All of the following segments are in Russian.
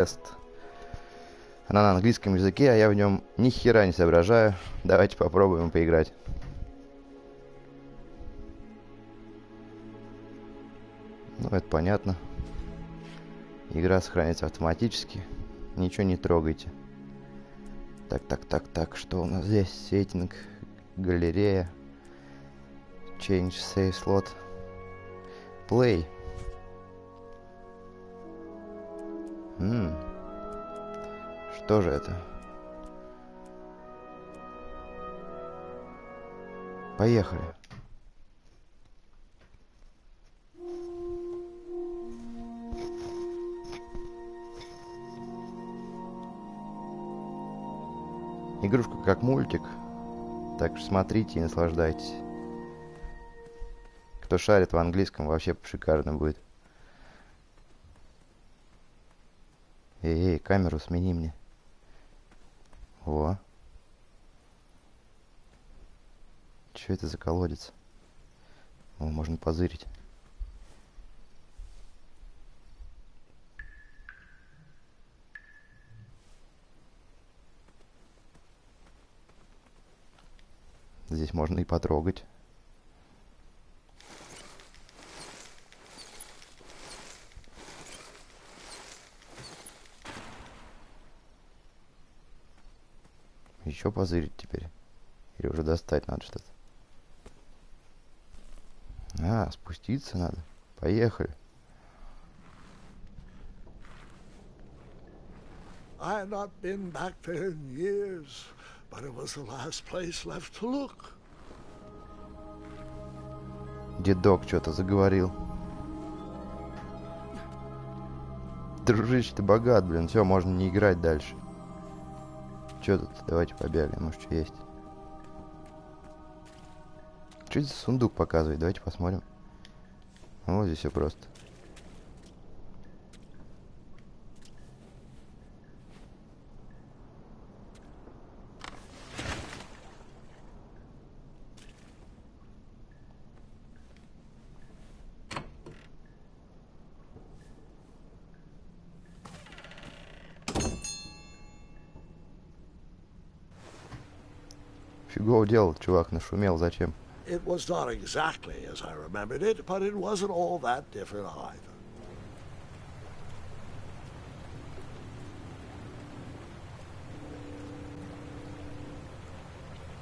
тест. Она на английском языке, а я в нем ни хера не соображаю. Давайте попробуем поиграть. Ну, это понятно. Игра сохраняется автоматически. Ничего не трогайте. Так. Что у нас здесь? Сеттинг, галерея. Change save slot. Play. Что же это? Поехали. Игрушка как мультик, так что смотрите и наслаждайтесь. Кто шарит в английском, вообще шикарно будет. Эй, камеру смени мне. Во. Что это за колодец? О, можно позырить. Здесь можно и потрогать. Еще позырить теперь. Или уже достать надо что-то. А, спуститься надо. Поехали. I had not been back there in years, but it was the last place left to look. Дедок что-то заговорил. Дружище, ты богат, блин. Все, можно не играть дальше. Че тут? Давайте побегаем, может, что есть. Что это за сундук показывает? Давайте посмотрим. Вот здесь все просто. Фигово делал, чувак, нашумел, зачем? It was not exactly as I remembered it, but it wasn't all that different either.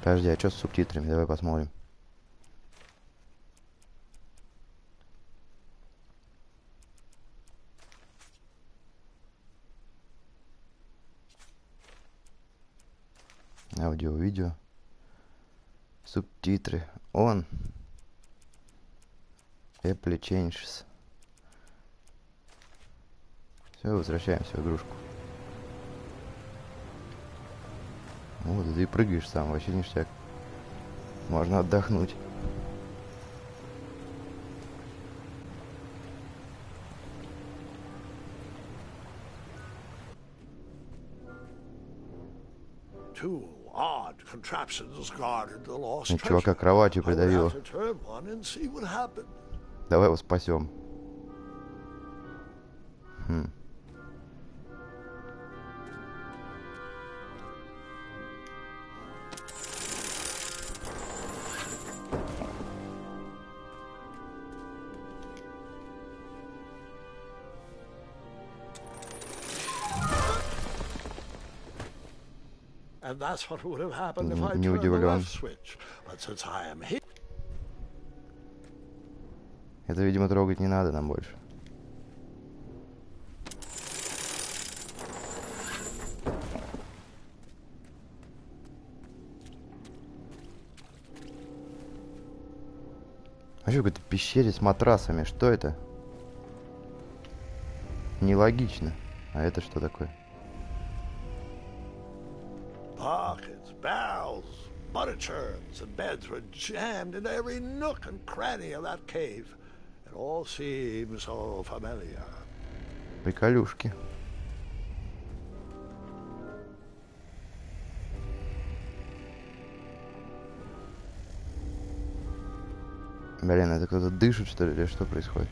Подожди, а что с субтитрами? Давай посмотрим. Аудио, видео. Субтитры. Он. Apple Changes. Все, возвращаемся в игрушку. Вот, ты и прыгаешь сам, вообще ништяк. Можно отдохнуть. Чувака кроватью придавило. Давай его спасем. Не удивлен. Это, видимо, трогать не надо нам больше. А что, в какой-то пещере с матрасами? Что это? Нелогично. А это что такое? Pockets, barrels, butter churns, and beds were jammed into every nook and cranny of that cave. It all seems so familiar. Приколюшки. Блин, это кто-то дышит, что ли, или что происходит?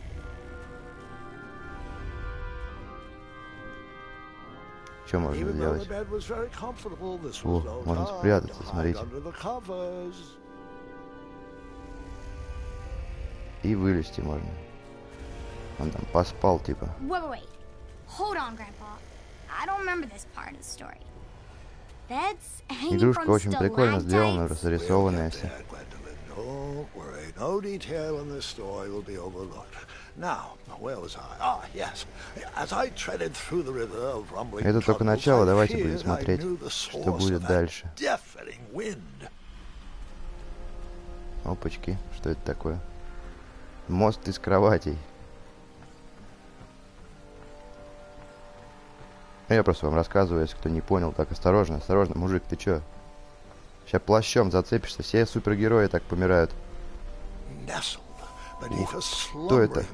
Что можно Even though the сделать? bed was very comfortable, this О, was no можно time спрятаться, to hide смотрите. under the covers. И вылезти можно. Он там поспал, типа. Wait. Hold on, Grandpa. I don't remember this part of the story. Beds hanging Игрушка from очень прикольно сделана, stalactites. разрисованная We'll get вся. there, Gwendolyn. Don't worry. No detail in this story will be overlooked. Now, where was I? Ah, yes. As I treaded through the river of rumbling Это только troubles, начало, I давайте будем feared I смотреть, knew the что source будет of that дальше. deafening wind. Опачки, что это такое? Мост из кроватей. Я просто вам рассказываю, если кто не понял, так осторожно, осторожно. Мужик, ты чё? Сейчас плащом зацепишься, все супергерои так помирают. Ух, кто это?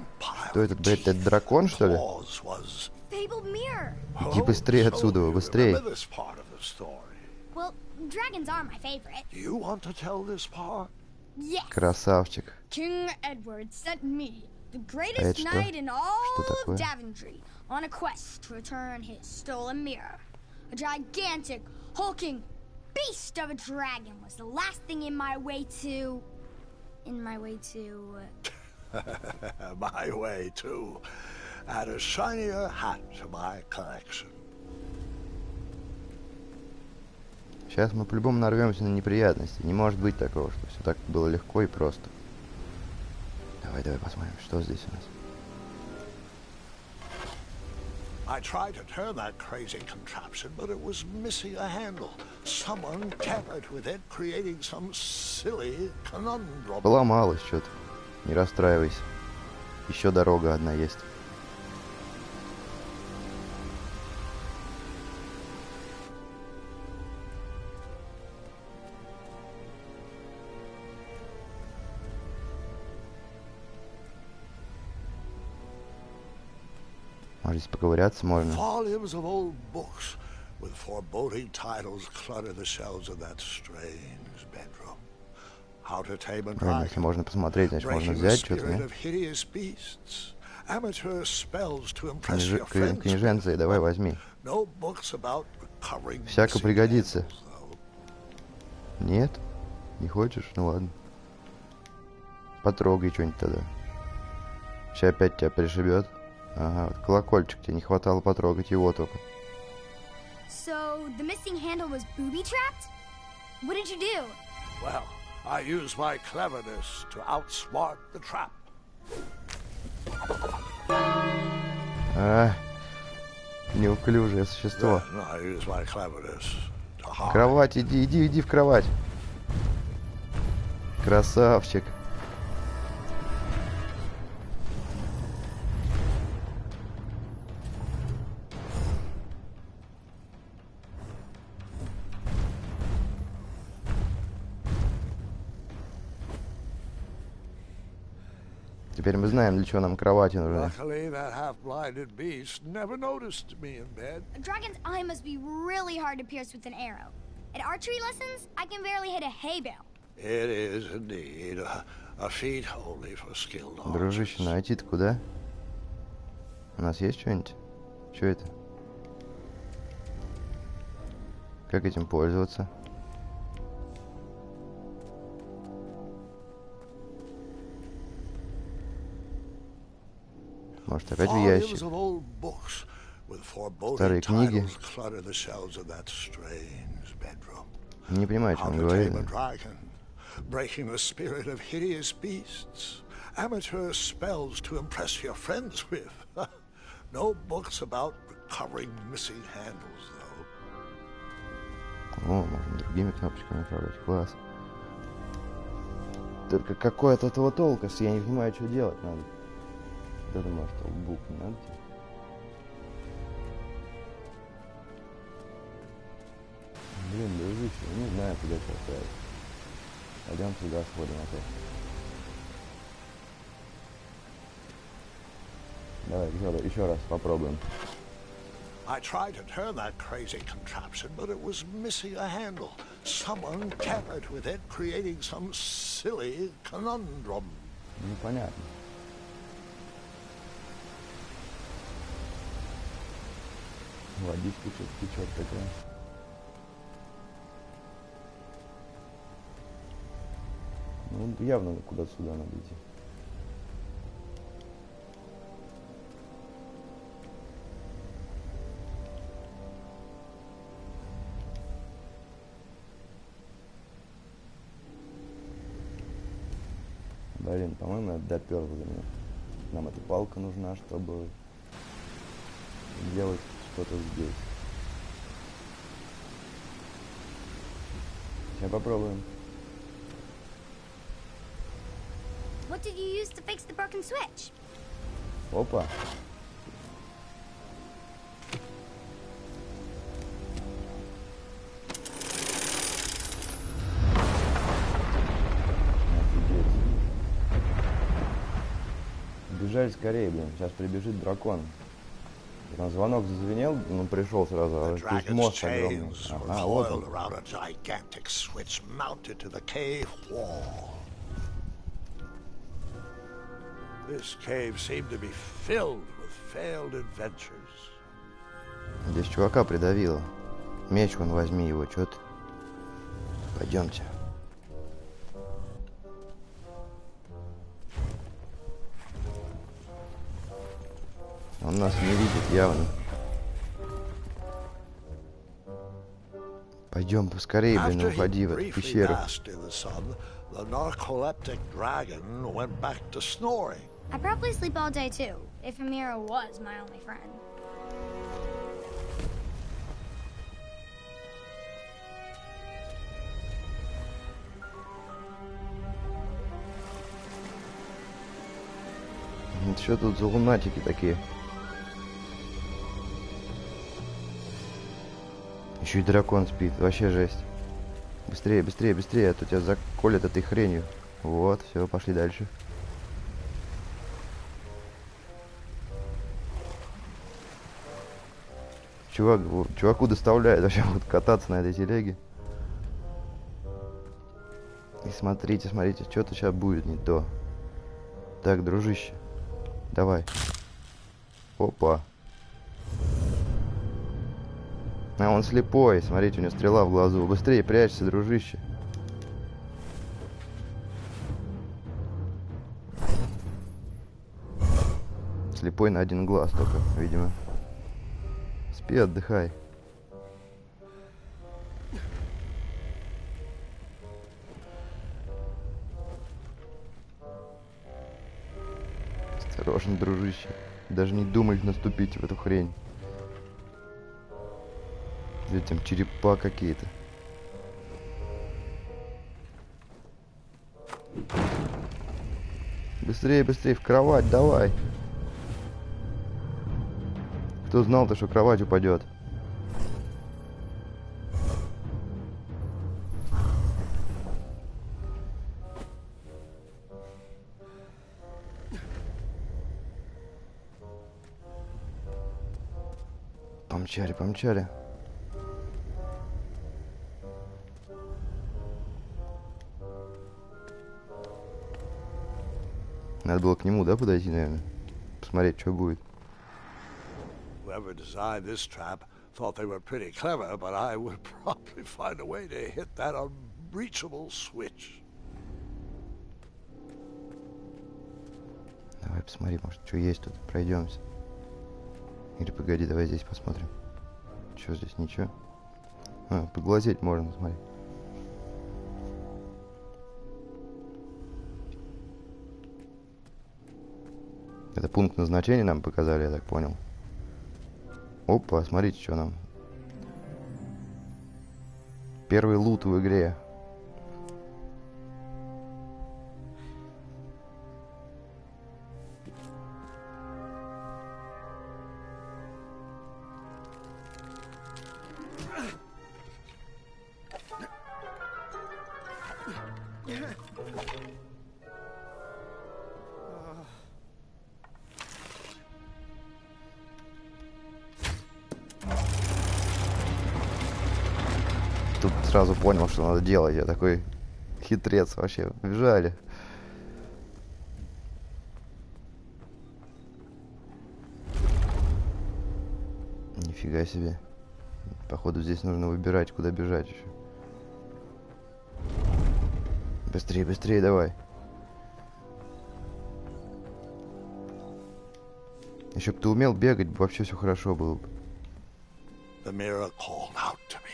Кто это, блядь, это дракон, что ли? Fabled mirror. Иди быстрее отсюда, быстрее. Well, dragons are my favorite. You want to tell this part? Yes. Красавчик. King Edward sent me, the это greatest что? knight in all Что of такое? Daventry, on a quest to return his stolen mirror. A gigantic, hulking beast of a dragon was the last thing in my way to... My way to Add a shinier hat to my collection. Сейчас мы по-любому нарвемся на неприятности. Не может быть такого, что все так было легко и просто. Давай посмотрим, что здесь у нас. I tried to turn that crazy contraption, but it was missing a handle. Someone tampered with it, creating some silly conundrum. Поломалось что-то. Не расстраивайся. Еще дорога одна есть. Может, здесь поковыряться можно. Volumes of old books with foreboding titles clutter the shelves of that strange bedroom. How to tame a Правильно, если dragon, можно посмотреть, значит, можно breaking the взять что-то, spirit да? of hideous beasts, amateur spells to impress your friends. Книженцы, давай возьми. No books about recovering Всяко missing пригодится. handles, though. Нет? Не хочешь? Ну ладно. Потрогай что-нибудь тогда. Сейчас опять тебя пришибет. Ага, вот колокольчик, тебе не хватало потрогать его только. So, the missing handle was booby-trapped? What did you do? Well, I used my cleverness to outsmart the trap. А, неуклюжее существо. Then I used my cleverness to hide. Кровать, иди в кровать. Красавчик. Теперь мы знаем, для чего нам кровати нужны. Luckily, that half-blinded beast never noticed me in bed. A dragon's eye must be really hard to pierce with an arrow. At archery lessons, I can barely hit a hay bale. It is indeed a feat only for skilled archers. Дружище, найти-то куда? У нас есть что-нибудь? Что это? Как этим пользоваться? Может, опять в ящик? Volumes of old books with foreboding Старые книги. titles clutter the shelves of that strange bedroom. Не понимаю, о How чем to говорит. tame a dragon, breaking the spirit of hideous beasts, amateur spells to impress your friends with. No books about recovering missing handles, though. О, можно другими кнопочками управлять. Класс. Только какой от этого толк, если я не понимаю, что делать надо. Вот это, может, лбук не надо? Блин, дружище, я не знаю, куда тебя отправить. Пойдем туда сходим опять. Давай, еще раз попробуем. I tried to turn that crazy contraption, but it was missing a handle. Someone tampered with it, creating some silly conundrum. Непонятно. Водичка что-то течет такая. Ну, явно куда-то сюда надо идти. Блин, по-моему, это допёрло до меня. Нам эта палка нужна, чтобы делать что-то здесь. Сейчас попробуем. What did you use to fix the broken switch? Опа. Офигеть. Бежали скорее, блин. Сейчас прибежит дракон. Там звонок зазвенел, он пришел сразу, а тут мост огромный. Ага, вот он. Around a gigantic switch mounted to the cave wall. This cave seemed to be filled with failed adventures. Здесь чувака придавило. Меч вон, возьми его, чё ты? Пойдемте. Он нас не видит явно. Пойдем поскорее, блин, уходи в эту пещеру. The narcoleptic dragon went back to snoring. I probably sleep all day too, if Amira was my only friend. Что тут за лунатики такие? Еще и дракон спит, вообще жесть. Быстрее, быстрее, быстрее, а то тебя заколят этой хренью. Вот, все, пошли дальше. Чуваку доставляет вообще вот кататься на этой телеге. И смотрите, смотрите, что-то сейчас будет не то. Так, дружище, давай. Опа. А он слепой, смотрите, у него стрела в глазу. Быстрее прячься, дружище. Слепой на один глаз только, видимо. Спи, отдыхай. Осторожно, дружище. Даже не думай наступить в эту хрень. Ведь там черепа какие-то. Быстрее, быстрее, в кровать, давай. Кто знал-то, что кровать упадет? Помчали, помчали. Надо было к нему, да, подойти, наверное? Посмотреть, что будет. Whoever designed this trap thought they were pretty clever, but I would probably find a way to hit that unreachable switch. Давай посмотри, может, что есть тут. Пройдемся. Или погоди, давай здесь посмотрим. Что здесь, ничего? А, поглазеть можно, смотри. Это пункт назначения нам показали, я так понял. Опа, смотрите, что нам. Первый лут в игре. Тут сразу понял, что надо делать. Я такой хитрец вообще. Бежали. Нифига Нифига себе. Походу здесь нужно выбирать, куда бежать еще. Быстрее, быстрее давай. Еще бы ты умел бегать, вообще все хорошо было бы. The mirror called out to me.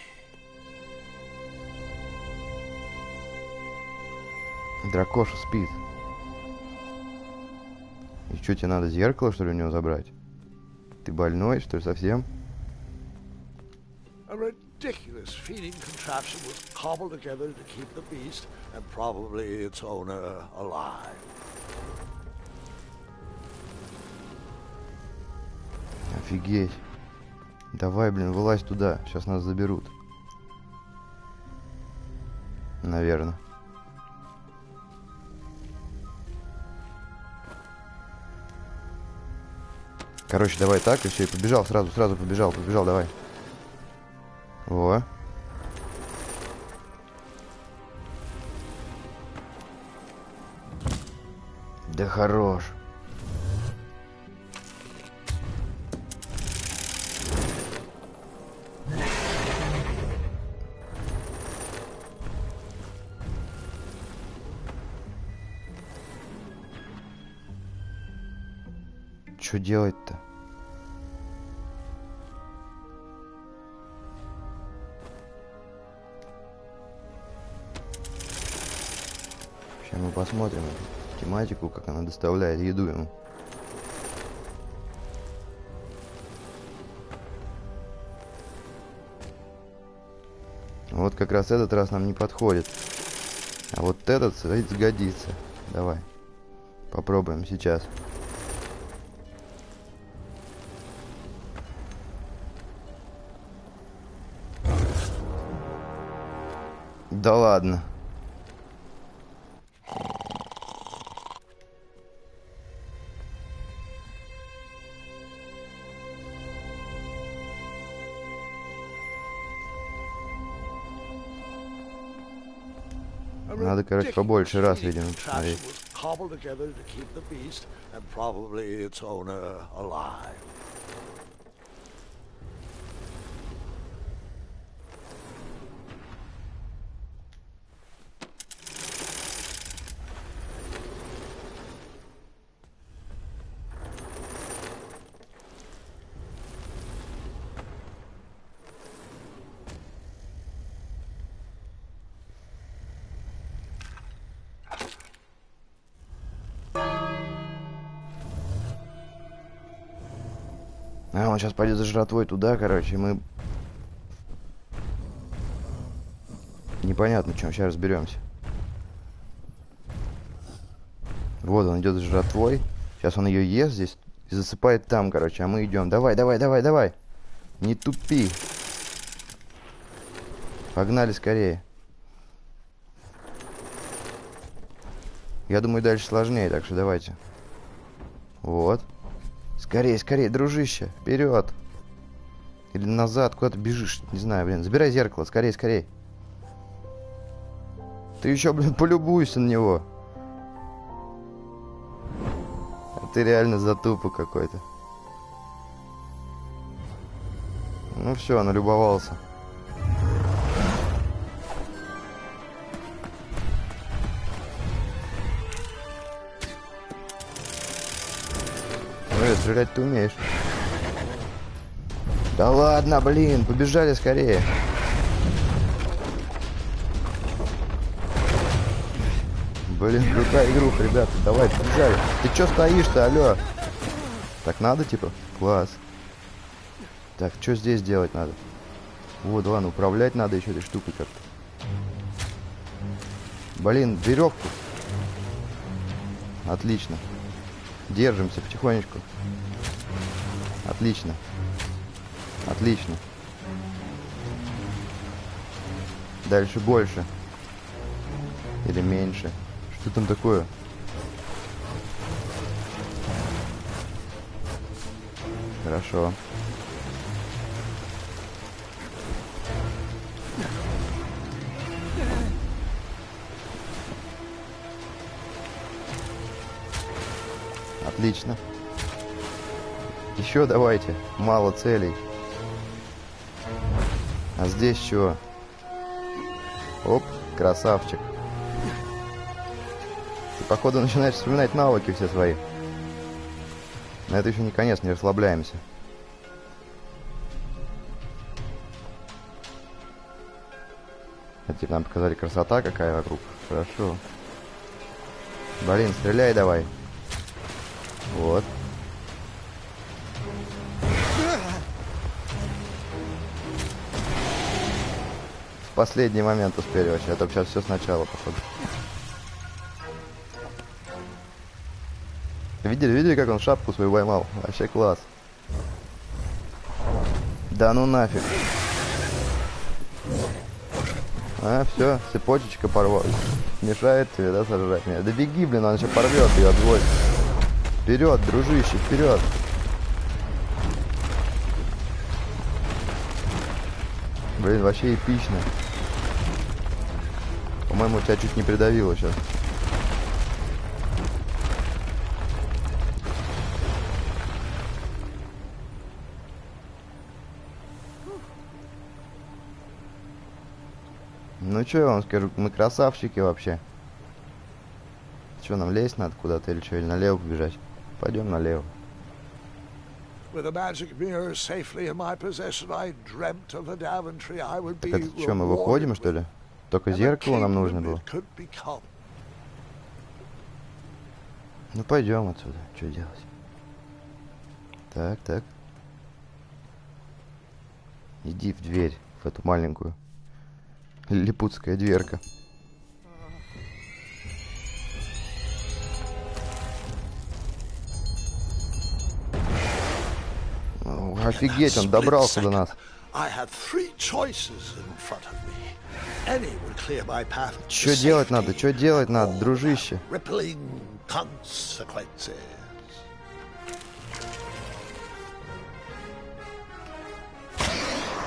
Дракоша спит. И что, тебе надо зеркало, что ли, у него забрать? Ты больной, что ли, совсем? A ridiculous feeding contraption was cobbled together to keep the beast and probably its owner alive. Офигеть. Давай, блин, вылазь туда. Сейчас нас заберут. Наверное. Короче, давай так, и все, и побежал, сразу побежал, давай. Во. Да хорош. Что делать-то? Сейчас мы посмотрим эту тематику, как она доставляет еду ему. Вот как раз этот раз нам не подходит. А вот этот сгодится. Давай. Попробуем сейчас. Да ладно. Надо, короче, побольше раз, видимо, посмотреть. Cobbled together to keep the beast and probably its owner alive. А, он сейчас пойдет за жратвой туда, короче, мы... Непонятно, чем, сейчас разберемся. Вот он идет за жратвой. Сейчас он ее ест здесь и засыпает там, короче, а мы идем. Давай, давай, давай, давай. Не тупи. Погнали скорее. Я думаю, дальше сложнее, так что давайте. Вот. Скорее, скорее, дружище, вперед. Или назад, куда ты бежишь, не знаю, блин. Забирай зеркало, скорее, скорее. Ты еще, блин, полюбуйся на него. А ты реально затупа какой-то. Ну все, налюбовался. Стрелять ты умеешь. Да ладно, блин, побежали скорее. Блин, крутая игруха, ребята, давай, побежали. Ты чё стоишь-то, алё? Так надо, типа? Класс. Так, что здесь делать надо? Вот, ладно, управлять надо еще этой штукой как-то. Блин, веревку. Отлично. Держимся потихонечку. Отлично. Отлично. Дальше больше. Или меньше. Что там такое? Хорошо. Отлично. Еще давайте. Мало целей. А здесь что? Оп, красавчик. Ты, походу, начинаешь вспоминать навыки все свои. Но это еще не конец, не расслабляемся. Это типа нам показали, красота какая вокруг. Хорошо. Блин, стреляй давай. Вот. В последний момент успели вообще, а то сейчас все сначала, походу. Видели, как он шапку свою поймал? Вообще класс. Да ну нафиг. А, все, цепочечка порвалась. Мешает тебе, да, сожрать меня? Да беги, блин, он еще порвет ее, отводь. Вперед, дружище, вперед. Блин, вообще эпично. По-моему, тебя чуть не придавило сейчас. Ну что я вам скажу, мы красавчики вообще. Что, нам лезть надо куда-то или что, или налево побежать? Пойдем налево. With a magic mirror safely in my possession, I dreamt of the Daventry I would be Так это что, мы выходим, что ли? Только зеркало нам нужно было. Ну пойдем отсюда, что делать? Так, так. Иди в дверь, в эту маленькую. Лилипутская дверка. Офигеть, он добрался до нас. Что делать надо? Что делать надо, дружище?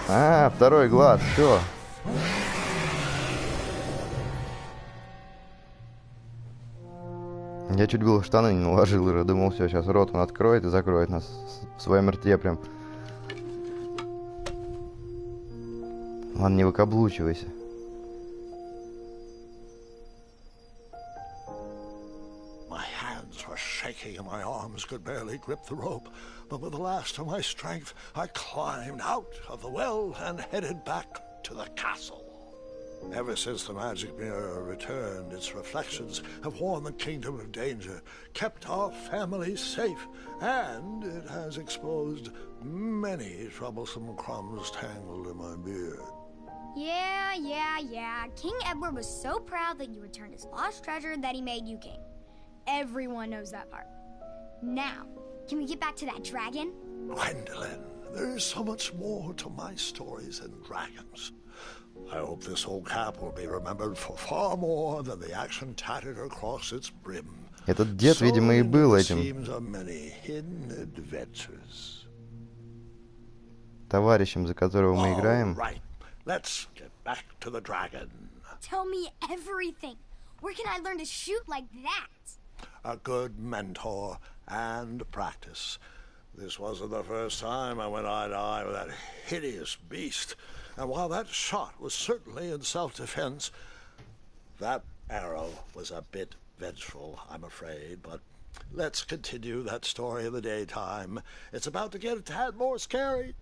А, второй глаз, все. Я чуть было в штаны не наложил уже. Думал, все, сейчас рот он откроет и закроет нас в своем рте прям. Ладно, не выкаблучивайся. My hands were shaking and my arms could barely grip the rope, but with the last of my strength, I climbed out of the well and headed back to the castle. Ever since the magic mirror returned, its reflections have warned the kingdom of danger, kept our family safe, and it has exposed many troublesome crumbs tangled in my beard. Yeah. King Edward was so proud that you returned his lost treasure that he made you king. Everyone knows that part. Now, can we get back to that dragon? Gwendolyn, there is so much more to my stories than dragons. I hope this old cap will be remembered for far more than the action tattered across its brim. Этот дед, видимо, и был этим товарищем, за которого мы играем. Let's get back to the dragon. Tell me everything. Where can I learn to shoot like that? A good mentor and practice. This wasn't the first time I went eye to eye with that hideous beast. And while that shot was certainly in self-defense, that arrow was a bit vengeful, I'm afraid. But let's continue that story in the daytime. It's about to get a tad more scary.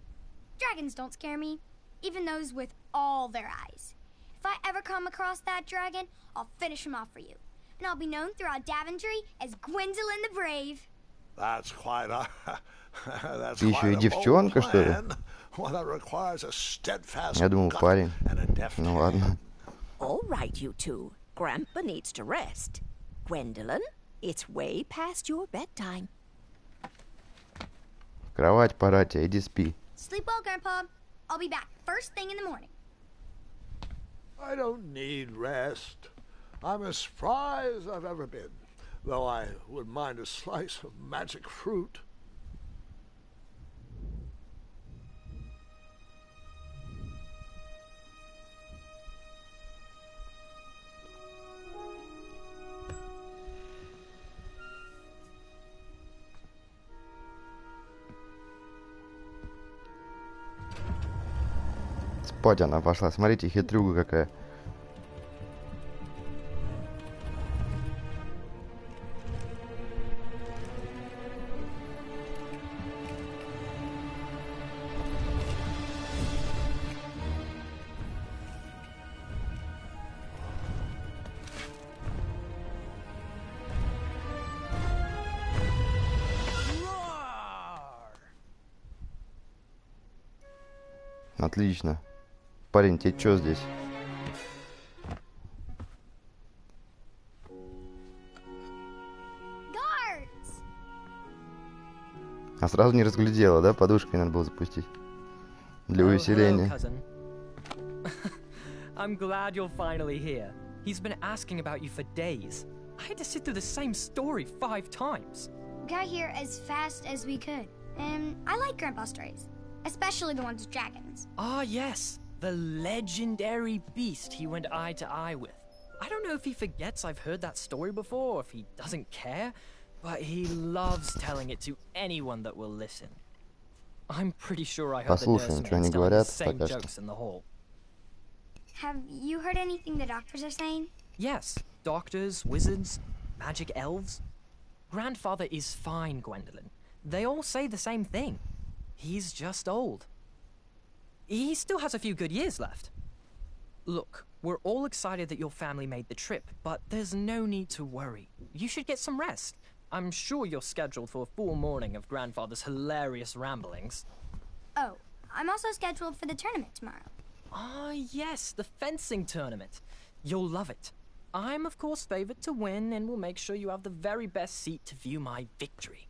Dragons don't scare me, even those with all their eyes. If I ever come across that dragon, I'll finish him off for you. And I'll be known throughout Daventry as Gwendolyn the Brave. That's quite a... Ты еще и девчонка, что ли? Я думал, парень. Ну ладно. All right, you two. Grandpa needs to rest. Gwendolyn, it's way past your bedtime. В кровать пора тебе, иди спи. Sleep well, Grandpa. I'll be back first thing in the morning. I don't need rest. I'm as spry as I've ever been, though I wouldn't mind a slice of magic fruit. Спать она пошла. Смотрите, хитрюга какая. Отлично. Парень, тебе что здесь? Guards! А сразу не разглядела, да? Подушкой надо было запустить. Для увеселения. Cousin. I'm glad you're finally here. He's been asking about you for days. I had to sit through the same story 5 times. Got here as fast as we could. And I like Grandpa's stories, especially the ones with dragons. Ah, yes. The legendary beast he went eye to eye with. I don't know if he forgets I've heard that story before, or if he doesn't care, but he loves telling it to anyone that will listen. I'm pretty sure I heard the Послушаем, что они nursemaids telling the говорят same пока что. jokes in the hall. Have you heard anything the doctors are saying? Yes, doctors, wizards, magic elves. Grandfather is fine, Gwendolyn. They all say the same thing. He's just old. He still has a few good years left. Look, we're all excited that your family made the trip, but there's no need to worry. You should get some rest. I'm sure you're scheduled for a full morning of Grandfather's hilarious ramblings. Oh, I'm also scheduled for the tournament tomorrow. Ah, yes, the fencing tournament. You'll love it. I'm, of course, favored to win, and will make sure you have the very best seat to view my victory.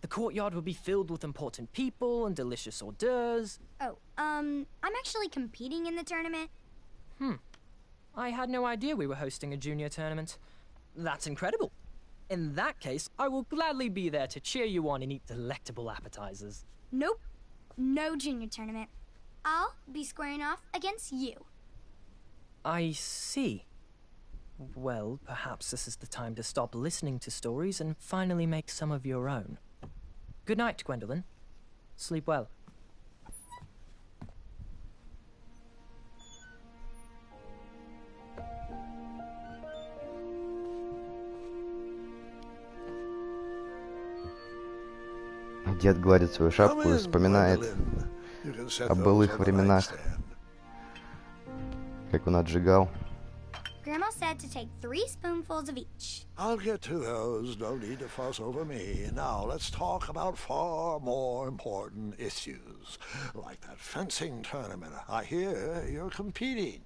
The courtyard will be filled with important people and delicious hors d'oeuvres. Oh, I'm actually competing in the tournament. I had no idea we were hosting a junior tournament. That's incredible. In that case, I will gladly be there to cheer you on and eat delectable appetizers. Nope, no junior tournament. I'll be squaring off against you. I see. Well, perhaps this is the time to stop listening to stories and finally make some of your own. Good night, Gwendolyn. Sleep well. Дед гладит свою шапку и вспоминает о былых временах, как он отжигал. Grandma said to take 3 spoonfuls of each. I'll get to those. No need to fuss over me. Now let's talk about far more important issues, like that fencing tournament. I hear you're competing.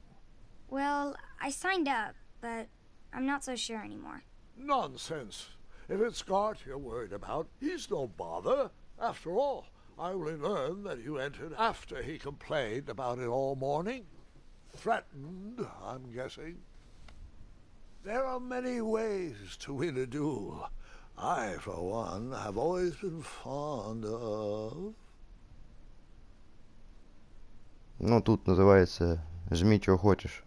Well, I signed up, but I'm not so sure anymore. Nonsense. If it's Scott you're worried about, he's no bother. After all, I only learned that you entered after he complained about it all morning. Threatened, I'm guessing. There are many ways to win a duel. I, for one, have always been fond of... Ну, тут называется «Жми, что хочешь».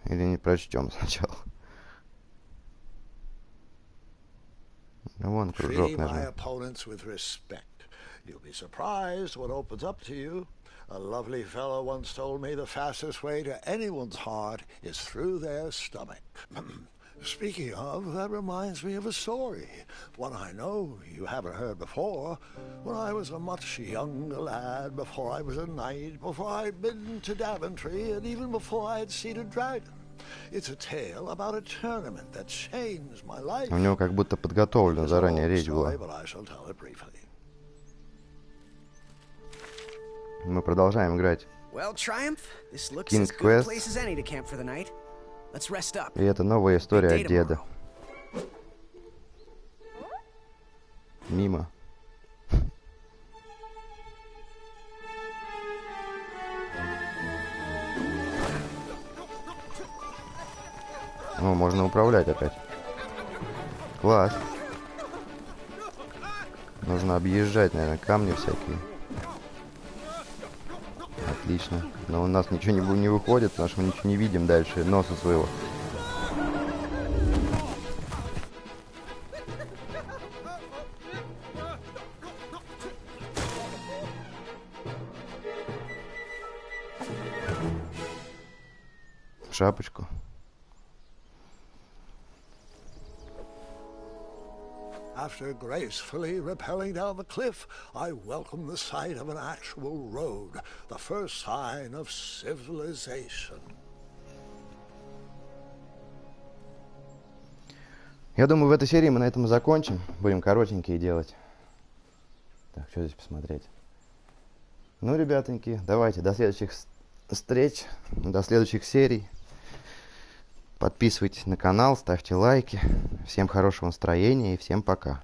Или не прочтем сначала. Вон кружок Treating my нажми. opponents with respect. You'll be surprised what opens up to you. A lovely fellow once told me the fastest way to anyone's heart is through their stomach. Speaking of, that reminds me of a story. One I know you haven't heard before. When I was a much younger lad, before I was a knight, before I'd been to Daventry, and even before I had seen a dragon. It's a tale about a tournament that changed my life. У него как будто подготовлена заранее речь была. But I shall tell it briefly. Мы продолжаем играть. Well, Triumph, this looks King's as good a Quest. place as any to camp for the night. Let's rest up. И это новая история от деда. Мимо. О, можно управлять опять. Класс. Нужно объезжать, наверное, камни всякие. Отлично. Но у нас ничего не выходит, потому что мы ничего не видим дальше носа своего. шапочку. After gracefully rappelling down the cliff, I welcomed the sight of an actual road, the first sign of civilization. Я думаю, в этой серии мы на этом и закончим. Будем коротенькие делать. Так, что здесь посмотреть? Ну, ребятоньки, давайте до следующих встреч, до следующих серий. Подписывайтесь на канал, ставьте лайки. Всем хорошего настроения и всем пока.